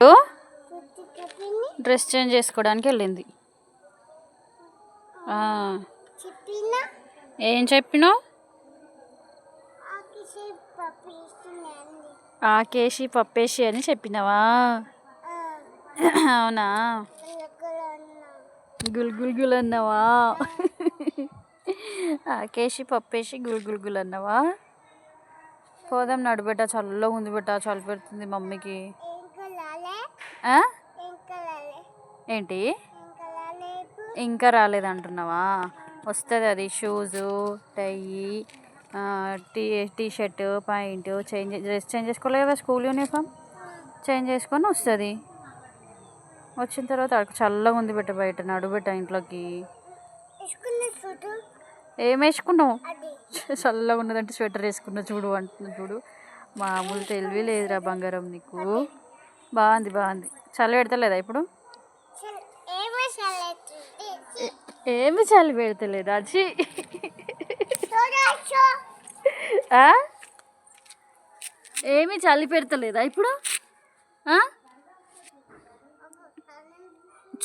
చెప్పు. Dress change చేసుకోవడానికి వెళ్ళింది. ఏం చెప్పినావు? ఆకేసి పప్పేసి అని చెప్పినావా? అవునా? గుల్ అన్నావా? ఆకేసి పప్పేసి గుల్ అన్నావా? పోదాం నడుబెట్ట, చల్లగా ఉంది బెట్ట, చలి పెడుతుంది మమ్మీకి. ఏంటి ఇంకా రాలేదంటున్నావా? వస్తుంది అది. Shoes, tie, T shirt, pant dress change చేసుకోలేదు కదా, స్కూల్ యూనిఫామ్ చేంజ్ చేసుకొని వస్తుంది. వచ్చిన తర్వాత చల్లగా ఉంది బెట్ట, బయట నడుబెట్ట ఇంట్లోకి. ఏం వేసుకున్నావు? చల్లగా ఉన్నదంటే స్వెటర్ వేసుకున్నావు చూడు అంటున్నా చూడు. మామూలు తెలివి లేదురా బంగారం నీకు. బాగుంది. చలి పెడతలేదా ఇప్పుడు? ఏమి చలి పెడతలేదా? అది ఏమి చలి పెడతలేదా ఇప్పుడు?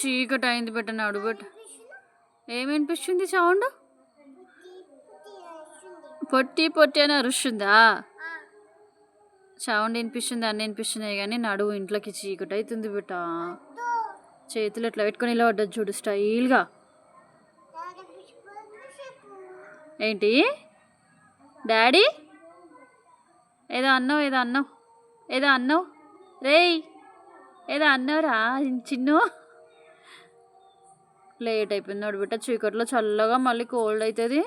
చీకటి అయింది బెట్ట, నడుబెట్ట. ఏమి వినిపిస్తుంది సౌండ్? పొట్టి అని అరుస్తుందా? సౌండ్ వినిపిస్తుంది, అన్నీ వినిపిస్తున్నాయి కానీ నడువు ఇంట్లోకి. చీకటి అవుతుంది బిడ్డ. చేతులు ఎట్లా పెట్టుకొని ఇలా పడ్డది చూడు స్టైల్గా. ఏంటి డాడీ? ఏదో అన్నావు రేయ్, ఏదో అన్నావురా చిన్ను. లేట్ అయిపోయింది నడుబిట్ట, చీకట్లో చల్లగా మళ్ళీ కోల్డ్ అవుతుంది.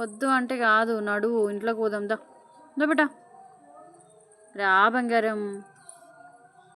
వద్దు అంటే కాదు, నడువు ఇంట్లోకి పోదాం దా బిడ్డ. రా బంగారం.